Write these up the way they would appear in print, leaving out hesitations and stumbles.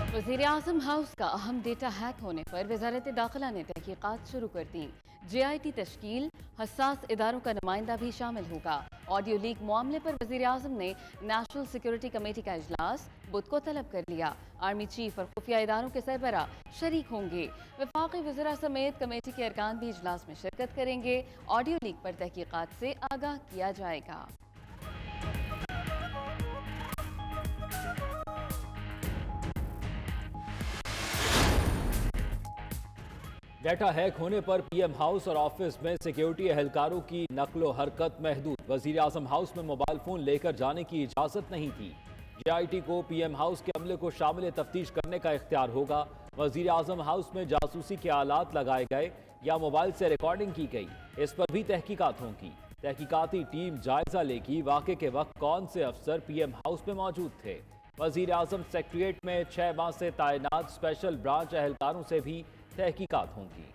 वज़ीर-ए-आज़म हाउस का अहम डेटा हैक होने पर वज़ारत दाखिला ने तहकीकात शुरू कर दी। JIT तश्कील, हसास इदारों का नुमाइंदा भी शामिल होगा। ऑडियो लीक मामले पर वज़ीर-ए-आज़म ने नेशनल सिक्योरिटी कमेटी का इजलास बुध को तलब कर लिया। आर्मी चीफ और खुफिया इदारों के सरबरा शरीक होंगे। वफाकी वज़रा समेत कमेटी के अरकान भी इजलास में शिरकत करेंगे। ऑडियो लीक पर तहकीकात से आगाह किया जाएगा। डेटा हैक होने पर PM हाउस और ऑफिस में सिक्योरिटी एहलकारों की नकलो हरकत महदूद। वजीर आजम हाउस में मोबाइल फोन लेकर जाने की इजाजत नहीं थी। JIT को PM हाउस के अमले को शामिल तफ्तीश करने का इख्तियार होगा। वजीर आजम हाउस में जासूसी के आलात लगाए गए या मोबाइल से रिकॉर्डिंग की गई, इस पर भी तहकीकात होंगी। तहकीकाती टीम जायजा लेगी वाक़े के वक्त कौन से अफसर PM हाउस में मौजूद थे। वजीर आजम सेक्रेटरिएट में 6 माह से तैनात स्पेशल ब्रांच एहलकारों से भी तहकीकात होंगी।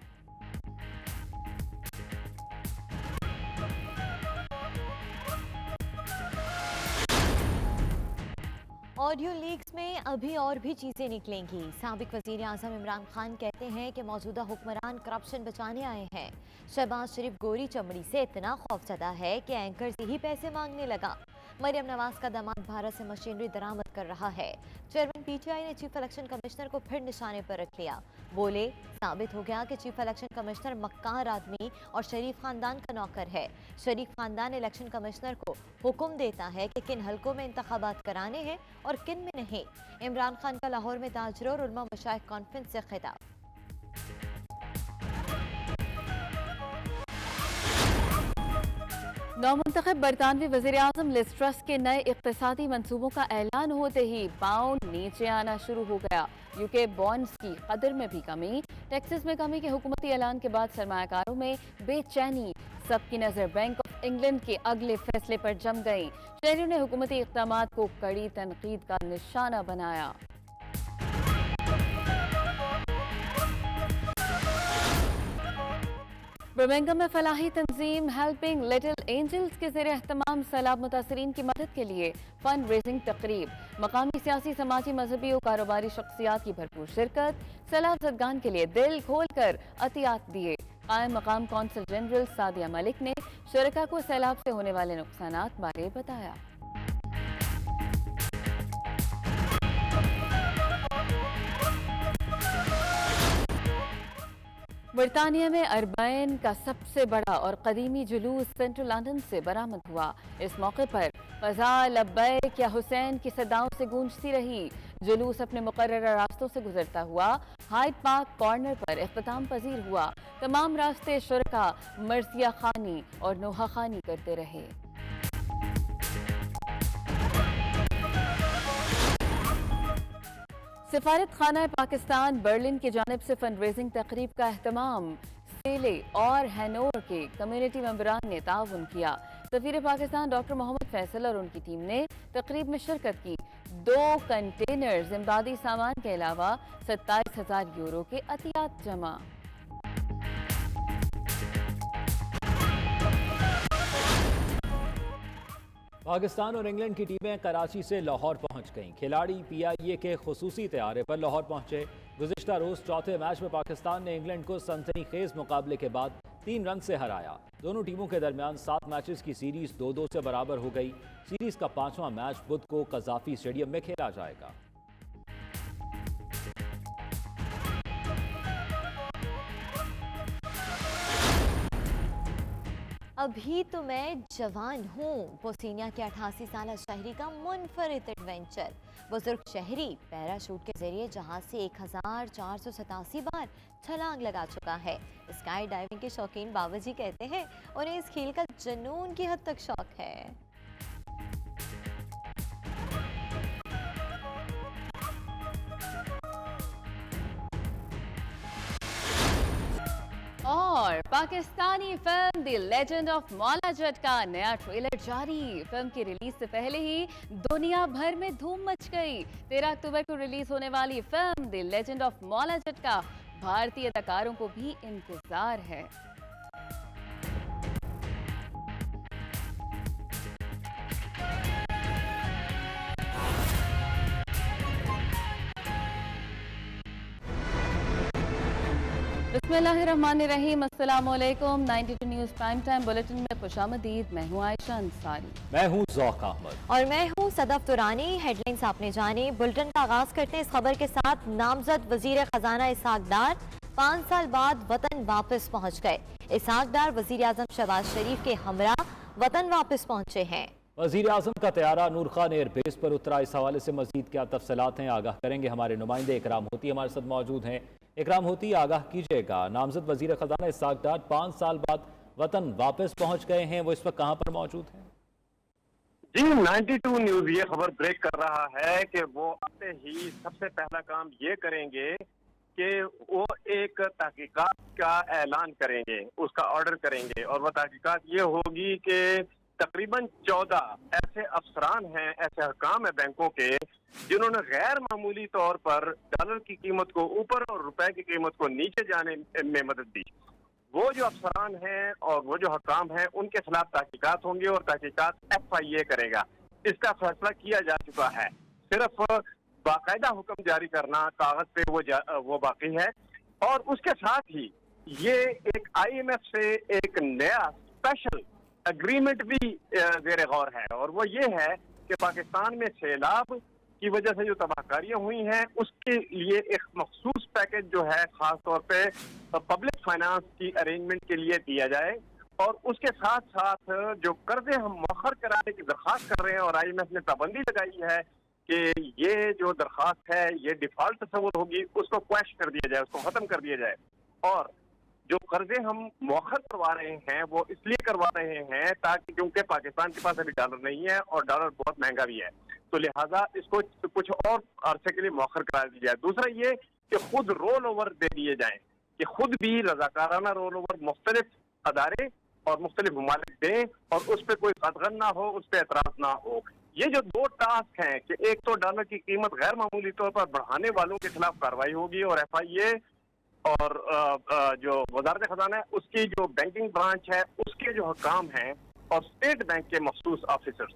ऑडियो लीक्स में अभी और भी चीजें निकलेंगी। साबिक वजीर आजम इमरान खान कहते हैं कि मौजूदा हुक्मरान करप्शन बचाने आए हैं। शहबाज शरीफ गोरी चमड़ी से इतना खौफजदा है कि एंकर से ही पैसे मांगने लगा। मरियम नवाज का दामाद भारत से मशीनरी दरामद कर रहा है। चेयरमैन PTI ने चीफ इलेक्शन कमिश्नर को फिर निशाने पर रख लिया। बोले, साबित हो गया कि चीफ इलेक्शन कमिश्नर मक्कार आदमी और शरीफ खानदान का नौकर है। शरीफ खानदान इलेक्शन कमिश्नर को हुक्म देता है कि किन हलकों में इंतखाबात कराने हैं और किन में नहीं। इमरान खान का लाहौर में ताजरों और उलमा मशाइख कॉन्फ्रेंस से खिताब। नौमुंतखब बरतानवी वज़ीर-ए-आज़म लिज ट्रस के नए इक़्तिसादी मंसूबों का ऐलान होते ही पाउंड नीचे आना शुरू हो गया। UK बॉन्ड्स की कदर में भी कमी, टैक्सेस में कमी के हुकूमती ऐलान के बाद सरमायाकारों में बेचैनी। सबकी नज़र बैंक ऑफ इंग्लैंड के अगले फैसले पर जम गई। शहरियों ने हुकूमती इक़दामात को कड़ी तनकीद का निशाना बनाया। बर्मिंघम में फलाही तंजीम हेल्पिंग लिटिल एंजल्स के ज़ेर एहतमाम सैलाब मुतासरीन की मदद के लिए फंड रेजिंग तकरीब। मकामी सियासी, समाजी, मजहबी और कारोबारी शख्सियात की भरपूर शिरकत। सैलाब ज़दगान के लिए दिल खोल कर अतियात दिए। कायम मकाम कौंसल जनरल सादिया मलिक ने शुरका को सैलाब से होने वाले नुकसानात बारे बताया। बरतानिया में अरबैन का सबसे बड़ा और कदीमी जुलूस सेंट्रल लंदन से बरामद हुआ। इस मौके पर फ़ज़ा लब्बैक या हुसैन की सदाओं से गूंजती रही। जुलूस अपने मुकर्रर रास्तों से गुजरता हुआ हाइड पार्क कॉर्नर पर इख्तिताम पजीर हुआ। तमाम रास्ते शुरका मर्जिया खानी और नोहा खानी करते रहे। सफारत खाना पाकिस्तान बर्लिन की जानिब से फंड रेजिंग तकरीब का एहतमाम सेले और हैनोवर के कम्युनिटी मेंबरान ने ताउन किया। सफीर पाकिस्तान डॉक्टर मोहम्मद फैसल और उनकी टीम ने तकरीब में शिरकत की। 2 कंटेनर्स इमदादी सामान के अलावा 27,000 यूरो के अतियात जमा। पाकिस्तान और इंग्लैंड की टीमें कराची से लाहौर पहुंच गईं। खिलाड़ी PIA के खुसूसी तैयारे पर लाहौर पहुंचे। गुज़िश्ता रोज चौथे मैच में पाकिस्तान ने इंग्लैंड को सनसनीखेज मुकाबले के बाद 3 रन से हराया। दोनों टीमों के दरमियान 7 मैचेस की सीरीज 2-2 से बराबर हो गई। सीरीज का 5वां मैच बुध को कज़ाफी स्टेडियम में खेला जाएगा। अभी तो मैं जवान हूँ। बोस्निया के 88 साल शहरी का मुनफरिद एडवेंचर। बुजुर्ग शहरी पैराशूट के जरिए जहाज से 1487 बार छलांग लगा चुका है। स्काई डाइविंग के शौकीन बाबाजी कहते हैं उन्हें इस खेल का जुनून की हद तक शौक है। और Pakistani film the legend of Maula Jatt का नया ट्रेलर जारी। फिल्म की रिलीज से पहले ही दुनिया भर में धूम मच गई। 13 अक्टूबर को रिलीज होने वाली film the legend of Maula Jatt का भारतीय अदाकारों को भी इंतजार है। बिस्मिल्लाहिर्रहमानिर्रहीम, अस्सलाम वालेकुम। 92 न्यूज़ प्राइम टाइम बुलेटिन में खुशामदीद। मैं हूँ आयशा अंसारी। मैं हूँ ज़ौक अहमद और मैं हूँ सदफ दुरानी। हेडलाइंस आपने जानी। बुलेटिन का आगाज करते हैं इस खबर के साथ। नामजद वजीर खजाना इसहाक डार 5 साल बाद वतन वापस पहुँच गए। इसहाक डार वजीर आजम शहबाज शरीफ के हमरा वतन वापस पहुँचे हैं। वजीर आजम का तैयारा नूर खान एयरबेस पर उतरा। इस हवाले से मजीद क्या तफसलात हैं, आगाह करेंगे हमारे नुमाइंदे इकराम होती हमारे साथ मौजूद हैं। इकराम होती, आगाह कीजिएगा। नामजद वजीर खजाना इसहाक डार 5 साल बाद वतन वापस पहुंच गए हैं, वो इस वक्त कहां पर मौजूद हैं? जी, 92 न्यूज ये खबर ब्रेक कर रहा है कि वो आते ही सबसे पहला काम ये करेंगे कि वो एक तहकीकात का ऐलान करेंगे, उसका ऑर्डर करेंगे। और वह तहकीकात ये होगी कि तकरीबन 14 ऐसे अफसरान हैं, ऐसे हकाम है बैंकों के, जिन्होंने गैर मामूली तौर पर डॉलर की कीमत को ऊपर और रुपए की कीमत को नीचे जाने में मदद दी। वो जो अफसरान हैं और वो जो हकाम हैं, उनके खिलाफ तहकीकात होंगे और तहकीकात FIA करेगा। इसका फैसला किया जा चुका है। सिर्फ बाकायदा हुक्म जारी करना कागज पे वो बाकी है। और उसके साथ ही ये एक IMF से एक नया स्पेशल एग्रीमेंट भी ज़ेर गौर है। और वो ये है कि पाकिस्तान में सैलाब की वजह से जो तबाहकारियां हुई हैं, उसके लिए एक मखसूस पैकेज जो है खास तौर पे पब्लिक फाइनेंस की अरेंजमेंट के लिए दिया जाए। और उसके साथ साथ जो कर्जे हम मौखर कराने की दरख्वास्त कर रहे हैं और IMF ने पाबंदी लगाई है कि ये जो दरख्वास्त है ये डिफॉल्ट तस्वुर होगी, उसको क्वैश कर दिया जाए, उसको खत्म कर दिया जाए। और जो कर्जे हम मौखर करवा रहे हैं वो इसलिए करवा रहे हैं ताकि, क्योंकि पाकिस्तान के पास अभी डॉलर नहीं है और डॉलर बहुत महंगा भी है, तो लिहाजा इसको कुछ और अरसे के लिए मौखर करा दिया जाए। दूसरा ये कि खुद रोल ओवर दे दिए जाएं, कि खुद भी रजाकाराना रोल ओवर मुख्तलिफ अदारे और मुख्तलिफ ममालिक दें और उस पर कोई कदगन ना हो, उस पर एतराज ना हो। ये जो 2 टास्क हैं कि एक तो डॉलर की कीमत गैर मामूली तौर पर बढ़ाने वालों के खिलाफ कार्रवाई होगी और FIA और जो वजारत खजाना है उसकी जो बैंकिंग ब्रांच है उसके जो हकाम हैं और स्टेट बैंक के मखसूस ऑफिसर्स,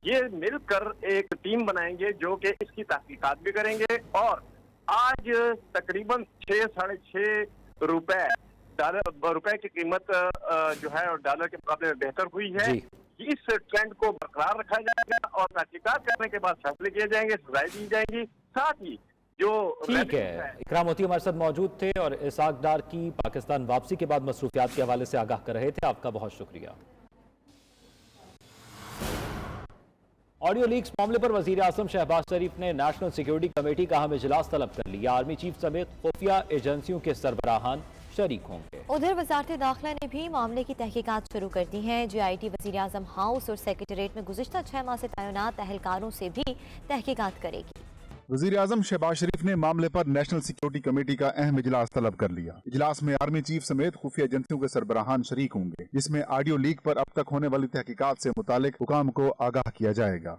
ये मिलकर एक टीम बनाएंगे जो कि इसकी तहकीकात भी करेंगे। और आज तकरीबन 6-6.5 रुपए की कीमत जो है डॉलर के मुकाबले में बेहतर हुई है। इस ट्रेंड को बरकरार रखा जाएगा और तहकीकात करने के बाद फैसले किए जाएंगे, सजाएं दी जाएंगी। साथ ही जो ठीक है, इकराम होती हमारे साथ मौजूद थे और इसहाक डार की पाकिस्तान वापसी के बाद मसरूफियात के हवाले से आगाह कर रहे थे। आपका बहुत शुक्रिया। ऑडियो लीक्स मामले पर वजीर आजम शहबाज शरीफ ने नेशनल सिक्योरिटी कमेटी का अहम इजलास तलब कर लिया। आर्मी चीफ समेत खुफिया एजेंसियों के सरबराहान शरीक होंगे। उधर वजारत दाखिला ने भी मामले की तहकीकात शुरू कर दी है। GIT वजीर आजम हाउस और सेक्रेटरीट में गुज़िश्ता 6 माह से तैनात एहलकारों से भी तहकीकात करेगी। वजीर आजम शहबाज शरीफ ने मामले पर नेशनल सिक्योरिटी कमेटी का अहम इजलास तलब कर लिया। इजलास में आर्मी चीफ समेत खुफिया एजेंसियों के सरबराहान शरीक होंगे, जिसमें ऑडियो लीक पर अब तक होने वाली तहकीकात से मुतालिक हुकाम को आगाह किया जाएगा।